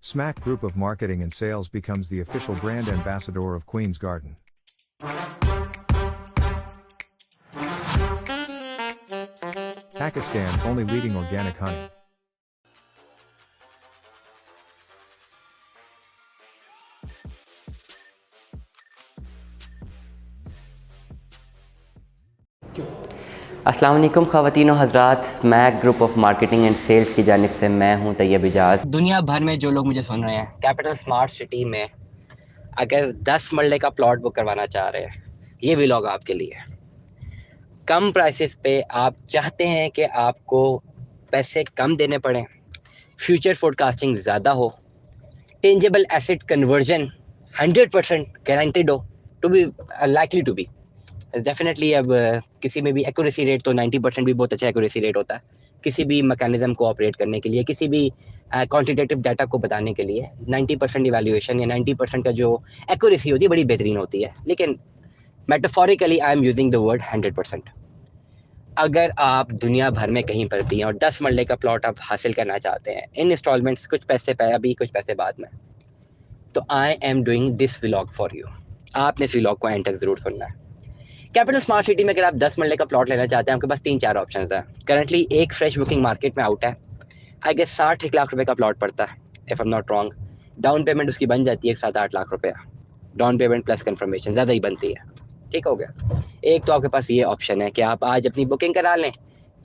Smack Group of Marketing and Sales becomes the official brand ambassador of Queen's Garden. Pakistan's only leading organic honey. अस्सलाम वालेकुम ख़वातीन हज़रात, Smack group of marketing and sales की जानिब से मैं हूं तैयब इजाज़। दुनिया भर में जो लोग मुझे सुन रहे हैं, कैपिटल स्मार्ट सिटी में अगर 10 मरले का प्लॉट बुक करवाना चाह रहे हैं, ये व्लॉग आपके लिए है। कम प्राइसेस पे आप चाहते हैं कि आपको पैसे कम देने पड़ें, फ्यूचर फोरकास्टिंग ज़्यादा हो, टेंजेबल एसेट कन्वर्जन 100% गारंटेड हो, to be likely to be definitely. अब किसी में भी एक्यूरेसी रेट तो 90% भी बहुत अच्छा एक्यूरेसी रेट होता है किसी भी मैकेनिज्म को ऑपरेट करने के लिए, किसी भी क्वांटिटेटिव डाटा को बताने के लिए 90% इवैल्यूएशन या 90% का जो एक्यूरेसी होती है बड़ी बेहतरीन होती है। लेकिन metaphorically I am using the word 100%। अगर आप दुनिया भर में कहीं पर भी हैं और 10 मरले का प्लॉट आप हासिल करना चाहते हैं इन इंस्टॉलमेंट्स, कुछ पैसे पे अभी कुछ पैसे बाद में, तो I am doing this vlog for you. आपने इस व्लॉग को एंड तक ज़रूर सुनना है। कैपिटल स्मार्ट सिटी में अगर आप 10 मरले का प्लॉट लेना चाहते हैं, आपके पास 3-4 ऑप्शन हैं। करंटली एक फ्रेश बुकिंग मार्केट में आउट है, आई गेस 60 लाख रुपए का प्लॉट पड़ता है if I am not wrong. Down payment उसकी बन जाती है 7-8 लाख रुपया, डाउन पेमेंट प्लस कंफर्मेशन ज़्यादा ही बनती है। ठीक हो गया। एक तो आपके पास ये ऑप्शन है कि आप आज अपनी बुकिंग करा लें,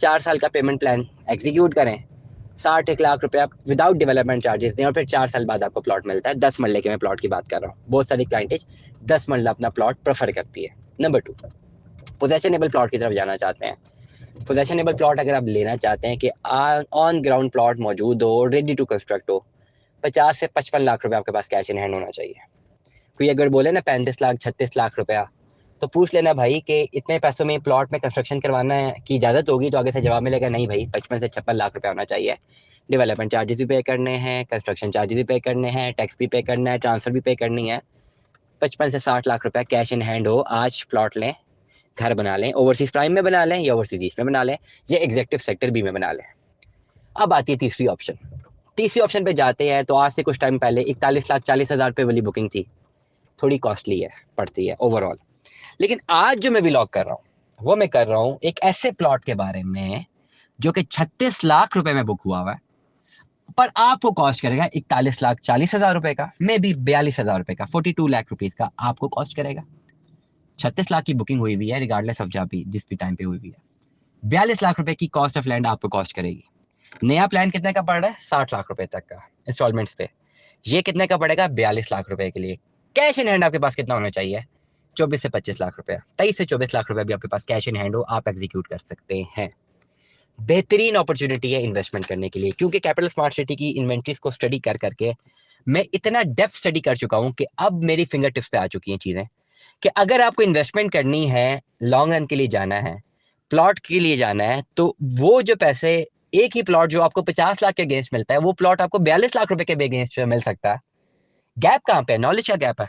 4 साल का पेमेंट प्लान एग्जीक्यूट करें, 60 लाख रुपया विदाउट डेवलपमेंट चार्जेस दें और फिर 4 साल बाद आपको प्लॉट मिलता है। 10 मरले के मैं प्लॉट की बात कर रहा हूँ। बहुत सारी क्लाइंटेज 10 मरला अपना प्लॉट प्रेफर करती है। नंबर 2, पोजेशनेबल प्लॉट की तरफ जाना चाहते हैं। पोजेशनेबल प्लॉट अगर आप लेना चाहते हैं कि ऑन ग्राउंड प्लॉट मौजूद हो, रेडी टू कंस्ट्रक्ट हो, 50 से 55 लाख रुपए आपके पास कैश इन हैंड होना चाहिए। कोई अगर बोले ना 35 लाख 36 लाख रुपया, तो पूछ लेना भाई कि इतने पैसों में प्लॉट में कंस्ट्रक्शन करवाना की इजाज़त होगी, तो आगे से जवाब मिलेगा नहीं भाई, 55 से 56 लाख रुपया होना चाहिए। डेवलपमेंट चार्जेस भी पे करने हैं, कंस्ट्रक्शन चार्जेस भी पे करने हैं, टैक्स भी पे करना है, ट्रांसफ़र भी पे करनी है। 55 से 60 लाख रुपया कैश इन हैंड हो, आज प्लॉट लें, घर बना लें, ओवरसीज प्राइम में बना लें या ओवरसीज ईस्ट में बना लें या एग्जेक्टिव सेक्टर बी में बना लें। अब आती है तीसरी ऑप्शन। तीसरी ऑप्शन पे जाते हैं तो आज से कुछ टाइम पहले 41,40,000 रुपये वाली बुकिंग थी, थोड़ी कॉस्टली है पड़ती है ओवरऑल। लेकिन आज जो मैं व्लॉग कर रहा हूँ वो मैं कर रहा हूँ एक ऐसे प्लॉट के बारे में जो कि 36 लाख रुपए में बुक हुआ हुआ है, पर आपको कॉस्ट करेगा 41,40,000 रुपए का, मे बी 42,000 रुपए का, 42 लाख रुपीज का आपको कॉस्ट करेगा। 36 लाख की बुकिंग हुई हुई है, रिगार्डलेस ऑफ जहाँ भी जिस भी टाइम पे हुई हुई है। 42 लाख रुपए की कॉस्ट ऑफ लैंड आपको कॉस्ट करेगी। नया प्लान कितने का पड़ रहा है? 60 लाख रुपए तक का इंस्टॉलमेंट्स पे। ये कितने का पड़ेगा? 42 लाख रुपए के लिए। कैश इन हैंड आपके पास कितना होना चाहिए? 24 से 25 लाख रुपया, 23 से 24 लाख रुपए भी आपके पास कैश इन हैंड हो, आप एग्जीक्यूट कर सकते हैं। बेहतरीन अपॉर्चुनिटी है इन्वेस्टमेंट करने के लिए, क्योंकि कैपिटल स्मार्ट सिटी की इन्वेंट्रीज को स्टडी कर करके मैं इतना डेप्थ स्टडी कर चुका हूं कि अब मेरी फिंगर टिप्स पे आ चुकी हैं चीजें कि अगर आपको इन्वेस्टमेंट करनी है, लॉन्ग रन के लिए जाना है, प्लॉट के लिए जाना है, तो वो जो पैसे, एक ही प्लॉट जो आपको 50 लाख के अगेंस्ट मिलता है, वो प्लॉट आपको 42 लाख रुपए के अगेंस्ट मिल सकता है। गैप कहाँ पे है? नॉलेज का गैप है।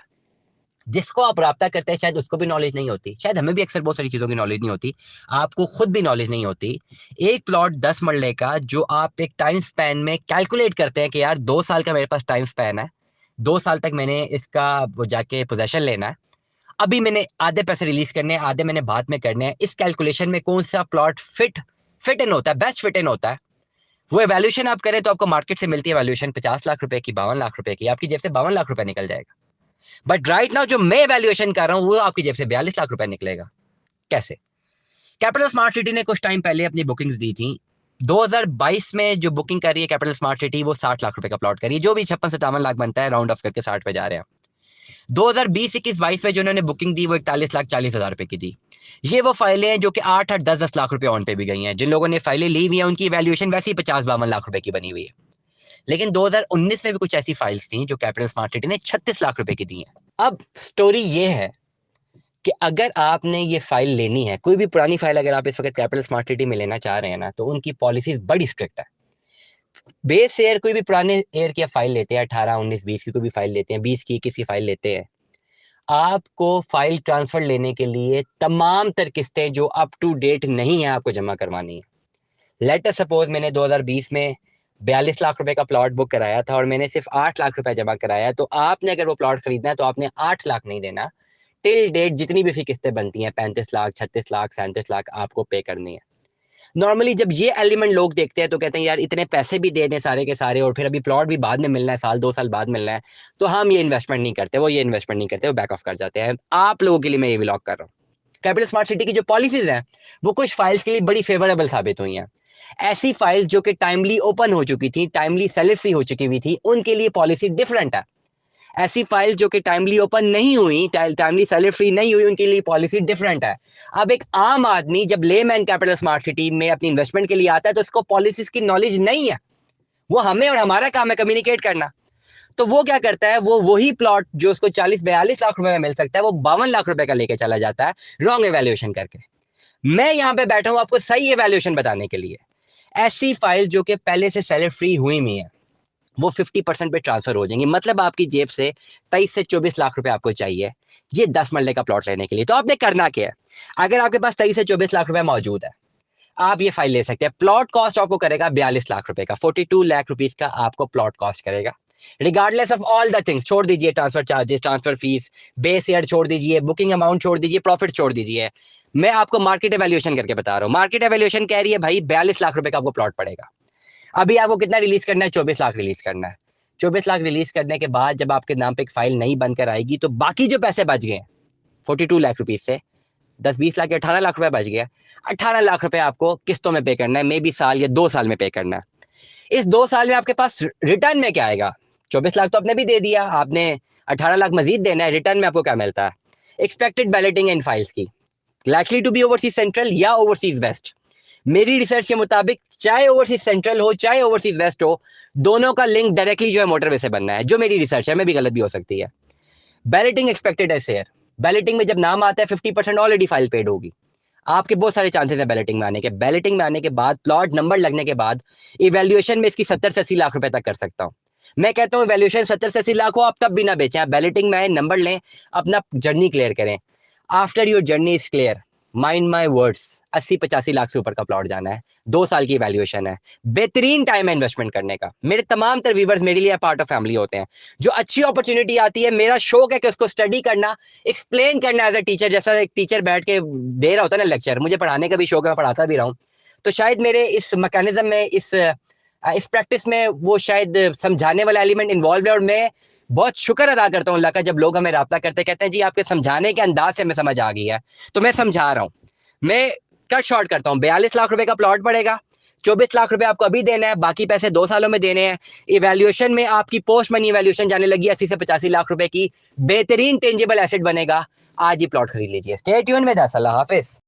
जिसको आप राब्ता करते हैं शायद उसको भी नॉलेज नहीं होती, शायद हमें भी अक्सर बहुत सारी चीज़ों की नॉलेज नहीं होती, आपको खुद भी नॉलेज नहीं होती। एक प्लॉट 10 मरले का जो आप एक टाइम स्पैन में कैलकुलेट करते हैं कि यार 2 साल का मेरे पास टाइम स्पैन है, 2 साल तक मैंने इसका वो जाके पोजेशन लेना है, अभी मैंने आधे पैसे रिलीज करने हैं, आधे मैंने बाद में करने हैं। इस कैलकुलेशन में कौन सा प्लॉट फिट इन होता है, बेस्ट फिट इन होता है, वो एवैल्यूएशन आप करें तो आपको मार्केट से मिलती है वैल्यूएशन 50 लाख रुपए की, 52 लाख रुपए की, आपकी जेब से 52 लाख रुपए निकल जाएगा। बट राइट नाउ जो मैं वैल्यूएशन कर रहा हूं वो आपकी जेब से 42 लाख रुपए निकलेगा। कैसे? कैपिटल स्मार्ट सिटी ने कुछ टाइम पहले अपनी बुकिंग्स दी थी। 2022 में जो बुकिंग कर रही है कैपिटल स्मार्ट सिटी, वो 60 लाख रुपए का प्लॉट करी है, जो भी 56-57 लाख बनता है, राउंड ऑफ करके 60 पे जा रहे हैं। 2020-21-22 में जो उन्होंने बुकिंग दी वो 41,40,000 रुपए की थी। ये वो फाइलें हैं जो कि 8-8 10-10 लाख रुपए ऑन पे भी गई हैं। जिन लोगों ने फाइलें ली हुई हैं उनकी वैल्यूएशन वैसे ही 50-52 लाख रुपए की बनी हुई है। लेकिन 2019 में भी कुछ ऐसी फाइल्स थी जो कैपिटल स्मार्ट सिटी ने 36 लाख रुपए की दी हैं। अब स्टोरी ये है कि अगर आपने ये फाइल लेनी है, कोई भी पुरानी फाइल अगर आप इस वक्त कैपिटल स्मार्ट सिटी में लेना चाह रहे हैं ना, तो उनकी पॉलिसीज बड़ी स्ट्रिक्ट है। बेस ईयर कोई भी पुराने ईयर की फाइल लेते हैं, 18, 19, 20 की कोई भी फाइल लेते हैं, 20 की 21 की फाइल लेते हैं, आपको फाइल ट्रांसफर लेने के लिए तमाम तर किस्तें जो अप टू डेट नहीं है आपको जमा करवानी है। लेटर सपोज मैंने 2020 में 42 लाख रुपए का प्लॉट बुक कराया था और मैंने सिर्फ 8 लाख रुपए जमा कराया, तो आपने अगर वो प्लॉट खरीदना है तो आपने 8 लाख नहीं देना, टिल डेट जितनी भी उसकी किस्तें बनती हैं 35 लाख, 36 लाख, 37 लाख आपको पे करनी है। नॉर्मली जब ये एलिमेंट लोग देखते हैं तो कहते हैं यार इतने पैसे भी दे दें सारे के सारे और फिर अभी प्लॉट भी बाद में मिलना है, साल 2 साल बाद मिलना है, तो हम ये इन्वेस्टमेंट नहीं करते, वो ये इन्वेस्टमेंट नहीं करते, वो बैक ऑफ कर जाते हैं। आप लोगों के लिए मैं ये व्लॉग कर रहा हूँ। कैपिटल स्मार्ट सिटी की जो पॉलिसीज हैं वो कुछ फाइल्स के लिए बड़ी फेवरेबल साबित हुई हैं। ऐसी फाइल्स जो कि टाइमली ओपन हो चुकी थी, टाइमली सेलर फ्री हो चुकी हुई थी, उनके लिए पॉलिसी डिफरेंट है। ऐसी फाइल जो कि टाइमली ओपन नहीं हुई, टाइमली सेलर फ्री नहीं हुई, उनके लिए पॉलिसी डिफरेंट है। अब एक आम आदमी जब लेमैन कैपिटल स्मार्ट सिटी में अपनी इन्वेस्टमेंट के लिए आता है तो उसको पॉलिसीज की नॉलेज नहीं है। वो हमें और हमारा काम है कम्युनिकेट करना। तो वो क्या करता है, वो वही प्लॉट जो उसको 40-42 लाख रुपए में मिल सकता है वो 52 लाख रुपए का लेके चला जाता है रॉन्ग एवेल्युएशन करके। मैं यहाँ पे बैठा हूँ आपको सही एवेल्युएशन बताने के लिए। ऐसी फाइल जो कि पहले से सेलर फ्री हुई हुई है वो 50% पे ट्रांसफर हो जाएंगी। मतलब आपकी जेब से 23 से 24 लाख रुपए आपको चाहिए ये 10 मरले का प्लॉट लेने के लिए। तो आपने करना क्या है, अगर आपके पास 23 से 24 लाख रुपए मौजूद है, आप ये फाइल ले सकते हैं। प्लॉट कॉस्ट आपको करेगा 42 लाख रुपए का, 42 लाख रुपीज का आपको प्लॉट कॉस्ट करेगा। Regardless of all the things, छोड़ दीजिए transfer charges, transfer fees, base year छोड़ दीजिए, बुकिंग अमाउंट छोड़ दीजिए, प्रॉफिट छोड़ दीजिए। मैं आपको मार्केट एवेल्युएशन करके बता रहा हूँ। मार्केट एवेल्युएशन कह रही है भाई 42 लाख रुपए का आपको प्लॉट पड़ेगा। अभी आपको कितना रिलीज करना है, 24 लाख रिलीज करना है। 24 लाख रिलीज करने के बाद जब आपके नाम पे एक फाइल नहीं बनकर आएगी तो बाकी जो पैसे बच गए 42 लाख रुपीज से 10-20 लाख या 18 लाख रुपए बच गया, 18 लाख रुपए आपको किस्तों में पे करना है, मे बी साल या 2 साल में पे करना है। इस 2 साल में आपके पास रिटर्न में क्या आएगा, 24 लाख तो आपने भी दे दिया, आपने 18 लाख मजीद देना है, रिटर्न में आपको क्या मिलता है, एक्सपेक्टेड बैलेटिंग इन फाइल्स की, likely to be overseas central या ओवरसीज वेस्ट। मेरी रिसर्च के मुताबिक चाहे ओवरसीज सेंट्रल हो चाहे ओवरसीज वेस्ट हो, दोनों का लिंक डायरेक्टली जो है मोटरवे से बनना है। जो मेरी रिसर्च है, मैं भी गलत भी हो सकती है। बैलेटिंग एक्सपेक्टेड है शेयर, बैलेटिंग में जब नाम आता है 50% ऑलरेडी फाइल पेड होगी, आपके बहुत सारे चांसेस है बैलेटिंग में आने के। बैलेटिंग में आने के बाद प्लॉट नंबर लगने के बाद इवैल्यूएशन में इसकी 70 से 80 लाख रुपए तक कर सकता हूँ। मैं कहता हूँ वैल्यूएशन 70 से 80 लाख हो, आप तब भी ना बेचें, आप बैलेटिंग में आए, नंबर लें, अपना जर्नी क्लियर करें। After your journey is clear, mind my words, 80-85 lakh से ऊपर का प्लॉट जाना है, 2 साल की वैल्यूएशन है, बेहतरीन टाइम है इन्वेस्टमेंट करने का। मेरे तमाम तर व्यूअर्स मेरे लिए पार्ट ऑफ फैमिली होते हैं। जो अच्छी अपॉर्चुनिटी आती है, मेरा शौक है कि उसको स्टडी करना, एक्सप्लेन करना एज अ टीचर। जैसा एक टीचर बैठ के दे रहा होता है ना लेक्चर, मुझे पढ़ाने का भी शौक है, मैं पढ़ाता भी रहा हूँ। तो शायद मेरे इस मैकेनिज्म में, इस प्रैक्टिस में वो शायद समझाने वाला एलिमेंट इन्वॉल्व है। और मैं बहुत शुक्र अदा करता हूँ अल्लाह का, जब लोग हमें राब्ता करते कहते हैं जी आपके समझाने के अंदाज से हमें समझ आ गई है, तो मैं समझा रहा हूँ। मैं कट शॉर्ट करता हूँ, 42 लाख रुपए का प्लॉट पड़ेगा, 24 लाख रुपए आपको अभी देना है, बाकी पैसे 2 सालों में देने हैं। इवैल्यूएशन में आपकी पोस्ट मनी इवैल्यूएशन जाने लगी 80 से 85 लाख रुपए की, बेहतरीन टेंजिबल एसेट बनेगा। आज ही प्लॉट खरीद लीजिए। Stay tuned with us. Allah Hafiz.